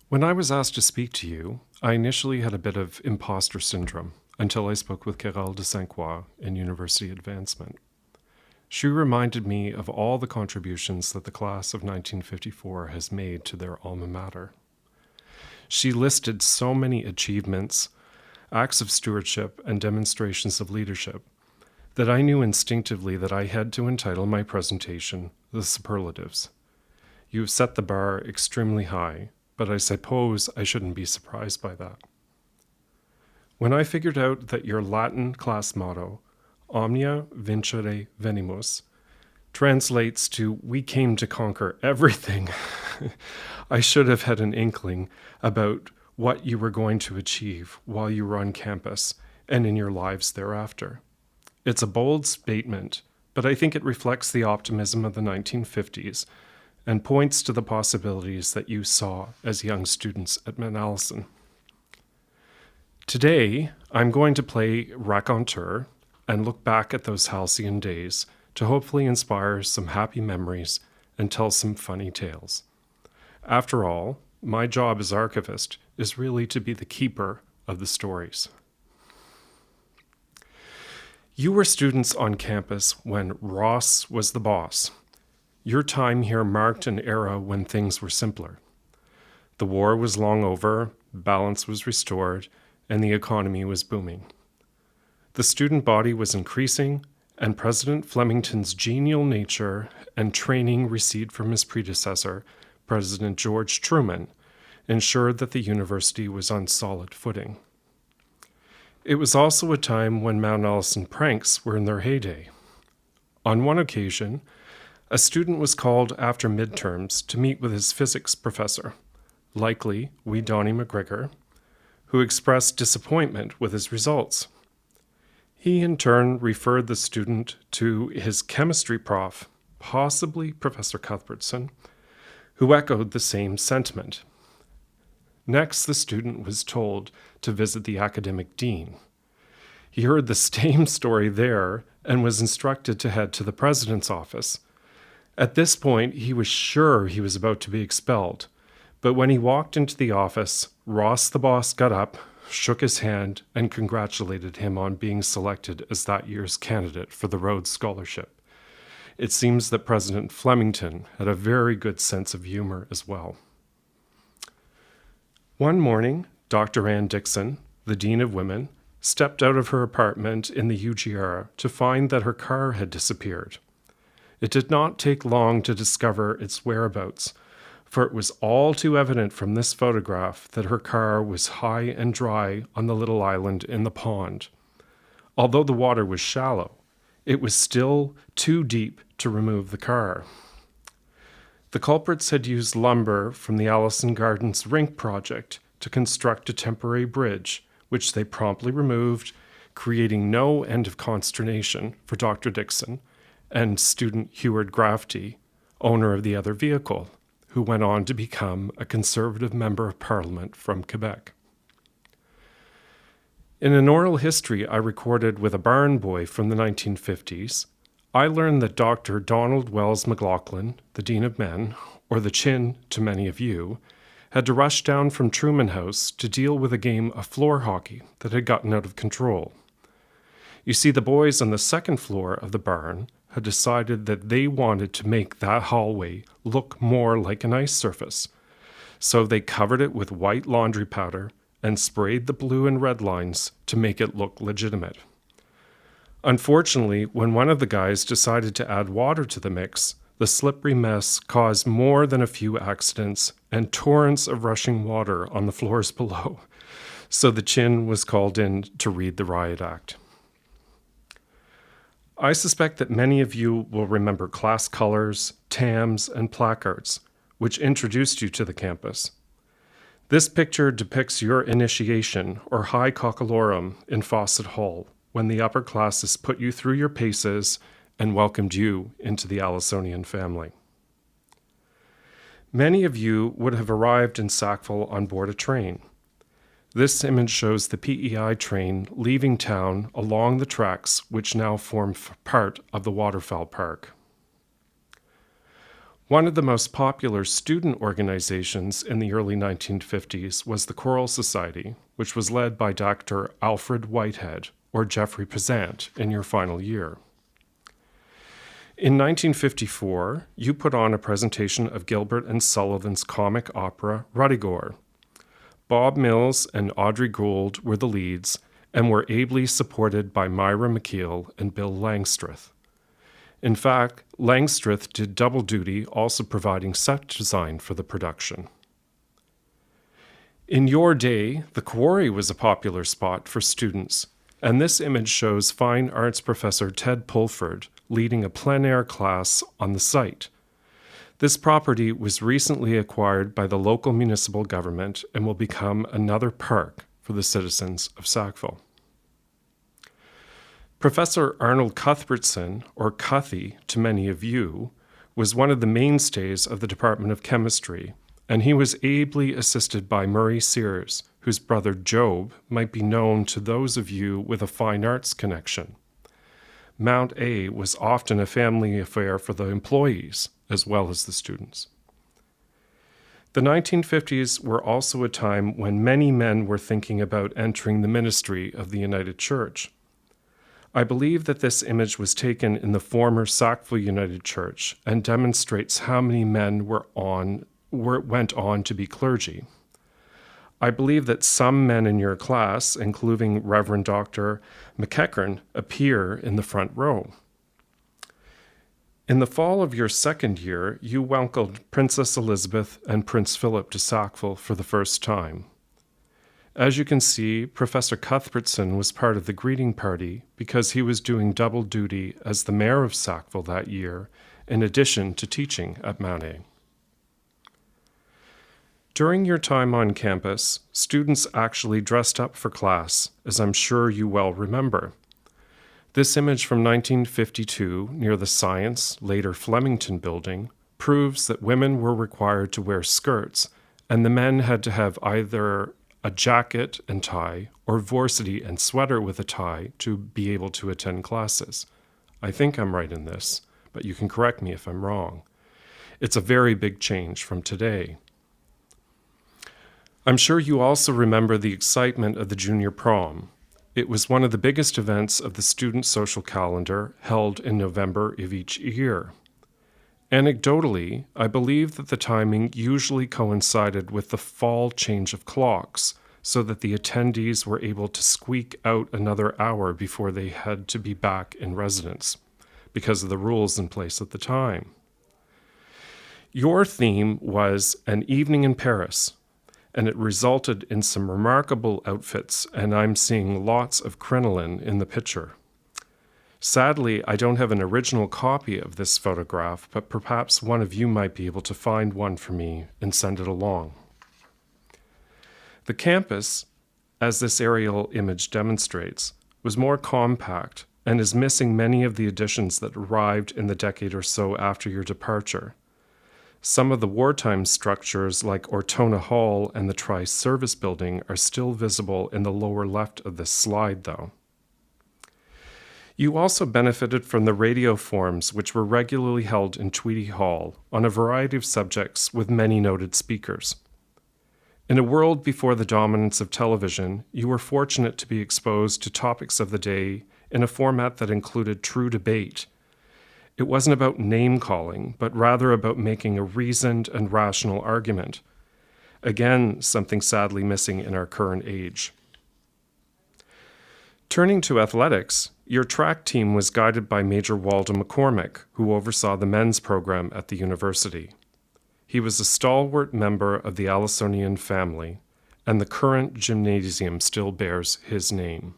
When I was asked to speak to you, I initially had a bit of imposter syndrome until I spoke with Carole de Saint-Croix in University Advancement. She reminded me of all the contributions that the class of 1954 has made to their alma mater. She listed so many achievements, acts of stewardship, and demonstrations of leadership that I knew instinctively that I had to entitle my presentation The Superlatives. You have set the bar extremely high, but I suppose I shouldn't be surprised by that. When I figured out that your Latin class motto, Omnia Vincere Venimus, translates to "we came to conquer everything," I should have had an inkling about what you were going to achieve while you were on campus and in your lives thereafter. It's a bold statement, but I think it reflects the optimism of the 1950s and points to the possibilities that you saw as young students at Mount Allison. Today, I'm going to play raconteur and look back at those halcyon days to hopefully inspire some happy memories and tell some funny tales. After all, my job as archivist is really to be the keeper of the stories. You were students on campus when Ross was the boss. Your time here marked an era when things were simpler. The war was long over, balance was restored, and the economy was booming. The student body was increasing, and President Flemington's genial nature and training received from his predecessor, President George Truman, ensured that the university was on solid footing. It was also a time when Mount Allison pranks were in their heyday. On one occasion, a student was called after midterms to meet with his physics professor, likely wee Donnie McGregor, who expressed disappointment with his results. He in turn referred the student to his chemistry prof, possibly Professor Cuthbertson, who echoed the same sentiment. Next, the student was told to visit the academic dean. He heard the same story there and was instructed to head to the president's office. At this point, he was sure he was about to be expelled, but when he walked into the office, Ross the boss got up, shook his hand, and congratulated him on being selected as that year's candidate for the Rhodes Scholarship. It seems that President Flemington had a very good sense of humor as well. One morning, Dr. Ann Dixon, the Dean of Women, stepped out of her apartment in the UGR to find that her car had disappeared. It did not take long to discover its whereabouts, for it was all too evident from this photograph that her car was high and dry on the little island in the pond. Although the water was shallow, it was still too deep to remove the car. The culprits had used lumber from the Allison Gardens rink project to construct a temporary bridge, which they promptly removed, creating no end of consternation for Dr. Dixon and student Heward Grafty, owner of the other vehicle, who went on to become a Conservative member of Parliament from Quebec. In an oral history I recorded with a barn boy from the 1950s, I learned that Dr. Donald Wells McLaughlin, the Dean of Men, or the Chin to many of you, had to rush down from Truman House to deal with a game of floor hockey that had gotten out of control. You see, the boys on the second floor of the barn had decided that they wanted to make that hallway look more like an ice surface, so they covered it with white laundry powder and sprayed the blue and red lines to make it look legitimate. Unfortunately, when one of the guys decided to add water to the mix, the slippery mess caused more than a few accidents and torrents of rushing water on the floors below, so the Chin was called in to read the riot act. I suspect that many of you will remember class colors, TAMs, and placards, which introduced you to the campus. This picture depicts your initiation, or high cockalorum, in Fawcett Hall, when the upper classes put you through your paces and welcomed you into the Allisonian family. Many of you would have arrived in Sackville on board a train. This image shows the PEI train leaving town along the tracks which now form part of the Waterfowl Park. One of the most popular student organizations in the early 1950s was the Choral Society, which was led by Dr. Alfred Whitehead, or Jeffrey Pezant, in your final year. In 1954, you put on a presentation of Gilbert and Sullivan's comic opera Ruddigore. Bob Mills and Audrey Gould were the leads and were ably supported by Myra McKeel and Bill Langstreth. In fact, Langstreth did double duty, also providing set design for the production. In your day, the quarry was a popular spot for students, and this image shows fine arts professor Ted Pulford leading a plein air class on the site. This property was recently acquired by the local municipal government and will become another park for the citizens of Sackville. Professor Arnold Cuthbertson, or Cuthy to many of you, was one of the mainstays of the Department of Chemistry, and he was ably assisted by Murray Sears, whose brother Job might be known to those of you with a fine arts connection. Mount A was often a family affair for the employees as well as the students. The 1950s were also a time when many men were thinking about entering the ministry of the United Church. I believe that this image was taken in the former Sackville United Church and demonstrates how many men went on to be clergy. I believe that some men in your class, including Reverend Dr. McEachern, appear in the front row. In the fall of your second year, you welcomed Princess Elizabeth and Prince Philip to Sackville for the first time. As you can see, Professor Cuthbertson was part of the greeting party because he was doing double duty as the mayor of Sackville that year, in addition to teaching at Mount A. During your time on campus, students actually dressed up for class, as I'm sure you well remember. This image from 1952 near the Science, later Flemington building, proves that women were required to wear skirts, and the men had to have either a jacket and tie or varsity and sweater with a tie to be able to attend classes. I think I'm right in this, but you can correct me if I'm wrong. It's a very big change from today. I'm sure you also remember the excitement of the junior prom. It was one of the biggest events of the student social calendar held in November of each year. Anecdotally, I believe that the timing usually coincided with the fall change of clocks, so that the attendees were able to squeak out another hour before they had to be back in residence, because of the rules in place at the time. Your theme was An Evening in Paris, and it resulted in some remarkable outfits, and I'm seeing lots of crinoline in the picture. Sadly, I don't have an original copy of this photograph, but perhaps one of you might be able to find one for me and send it along. The campus, as this aerial image demonstrates, was more compact and is missing many of the additions that arrived in the decade or so after your departure. Some of the wartime structures like Ortona Hall and the Tri-Service Building are still visible in the lower left of this slide, though. You also benefited from the radio forums, which were regularly held in Tweedy Hall on a variety of subjects with many noted speakers. In a world before the dominance of television, you were fortunate to be exposed to topics of the day in a format that included true debate. It wasn't about name-calling, but rather about making a reasoned and rational argument. Again, something sadly missing in our current age. Turning to athletics, your track team was guided by Major Waldo McCormick, who oversaw the men's program at the university. He was a stalwart member of the Allisonian family, and the current gymnasium still bears his name.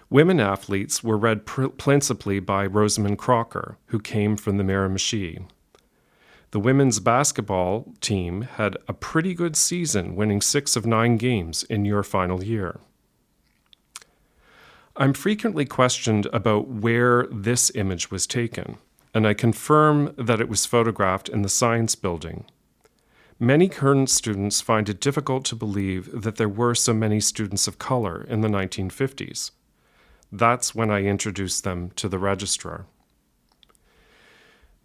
Women athletes were led principally by Rosamond Crocker, who came from the Miramichi. The women's basketball team had a pretty good season, winning 6 of 9 games in your final year. I'm frequently questioned about where this image was taken, and I confirm that it was photographed in the Science Building. Many current students find it difficult to believe that there were so many students of color in the 1950s. That's when I introduced them to the registrar.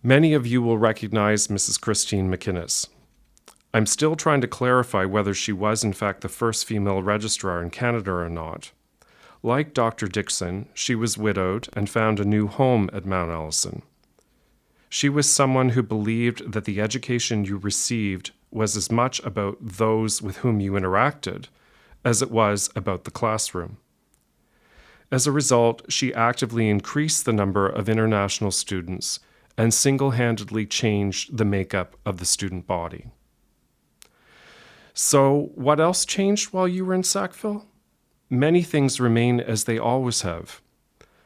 Many of you will recognize Mrs. Christine McInnes. I'm still trying to clarify whether she was in fact the first female registrar in Canada or not. Like Dr. Dixon, she was widowed and found a new home at Mount Allison. She was someone who believed that the education you received was as much about those with whom you interacted as it was about the classroom. As a result, she actively increased the number of international students and single-handedly changed the makeup of the student body. So, what else changed while you were in Sackville? Many things remain as they always have.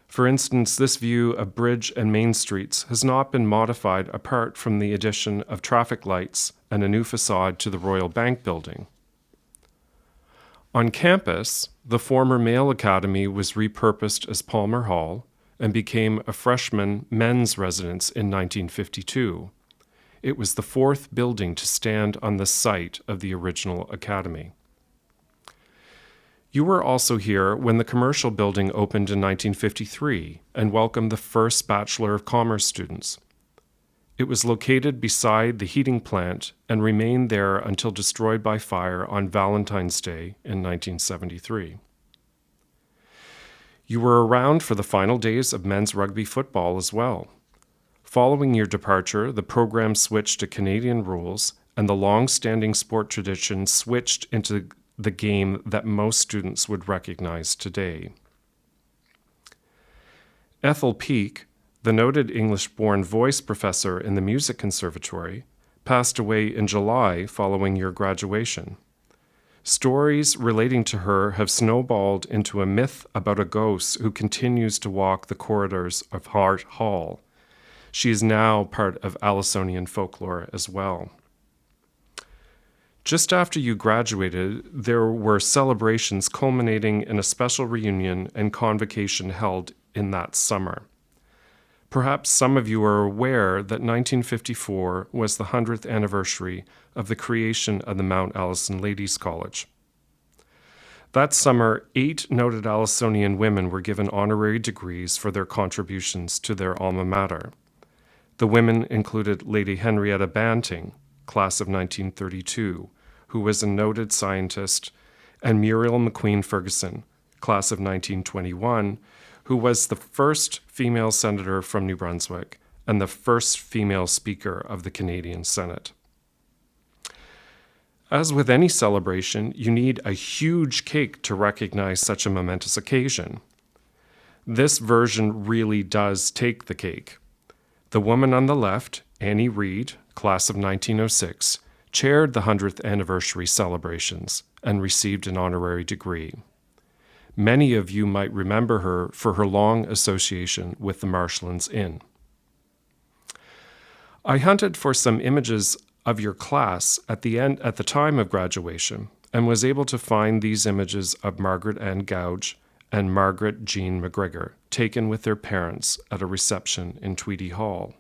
For instance, this view of Bridge and Main Streets has not been modified apart from the addition of traffic lights and a new facade to the Royal Bank building. On campus, the former Male Academy was repurposed as Palmer Hall and became a freshman men's residence in 1952. It was the fourth building to stand on the site of the original academy. You were also here when the commercial building opened in 1953 and welcomed the first Bachelor of Commerce students. It was located beside the heating plant and remained there until destroyed by fire on Valentine's Day in 1973. You were around for the final days of men's rugby football as well. Following your departure, the program switched to Canadian rules, and the long-standing sport tradition switched into the game that most students would recognize today. Ethel Peake, the noted English-born voice professor in the Music Conservatory, passed away in July following your graduation. Stories relating to her have snowballed into a myth about a ghost who continues to walk the corridors of Hart Hall. She is now part of Allisonian folklore as well. Just after you graduated, there were celebrations culminating in a special reunion and convocation held in that summer. Perhaps some of you are aware that 1954 was the 100th anniversary of the creation of the Mount Allison Ladies' College. That summer, 8 noted Allisonian women were given honorary degrees for their contributions to their alma mater. The women included Lady Henrietta Banting, class of 1932, who was a noted scientist, and Muriel McQueen Ferguson, class of 1921, who was the first female senator from New Brunswick and the first female speaker of the Canadian Senate. As with any celebration, you need a huge cake to recognize such a momentous occasion. This version really does take the cake. The woman on the left, Annie Reid, class of 1906, chaired the 100th anniversary celebrations and received an honorary degree. Many of you might remember her for her long association with the Marshlands Inn. I hunted for some images of your class at the time of graduation and was able to find these images of Margaret Ann Gouge and Margaret Jean McGregor, taken with their parents at a reception in Tweedy Hall.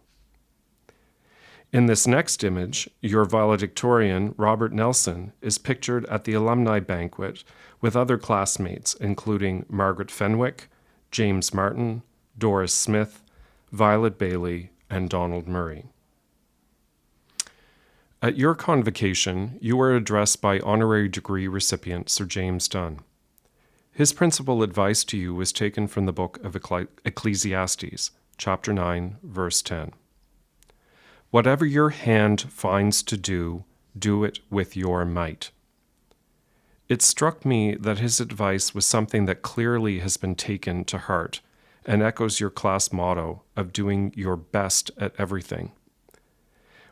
In this next image, your valedictorian, Robert Nelson, is pictured at the alumni banquet with other classmates, including Margaret Fenwick, James Martin, Doris Smith, Violet Bailey, and Donald Murray. At your convocation, you were addressed by honorary degree recipient Sir James Dunn. His principal advice to you was taken from the book of Ecclesiastes, chapter 9, verse 10. Whatever your hand finds to do, do it with your might. It struck me that his advice was something that clearly has been taken to heart and echoes your class motto of doing your best at everything.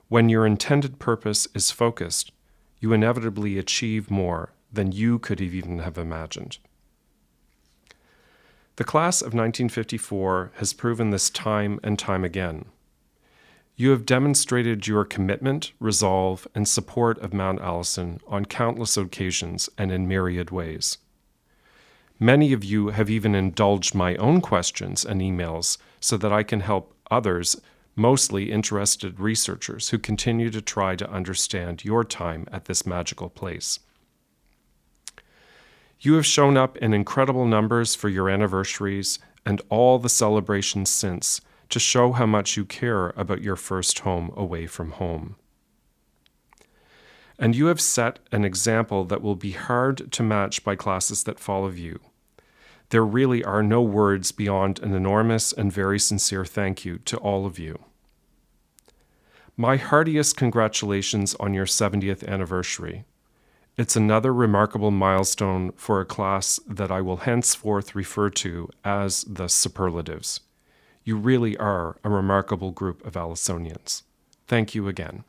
When your intended purpose is focused, you inevitably achieve more than you could even have imagined. The class of 1954 has proven this time and time again. You have demonstrated your commitment, resolve, and support of Mount Allison on countless occasions and in myriad ways. Many of you have even indulged my own questions and emails so that I can help others, mostly interested researchers, who continue to try to understand your time at this magical place. You have shown up in incredible numbers for your anniversaries and all the celebrations since to show how much you care about your first home away from home. And you have set an example that will be hard to match by classes that follow you. There really are no words beyond an enormous and very sincere thank you to all of you. My heartiest congratulations on your 70th anniversary. It's another remarkable milestone for a class that I will henceforth refer to as the superlatives. You really are a remarkable group of Allisonians. Thank you again.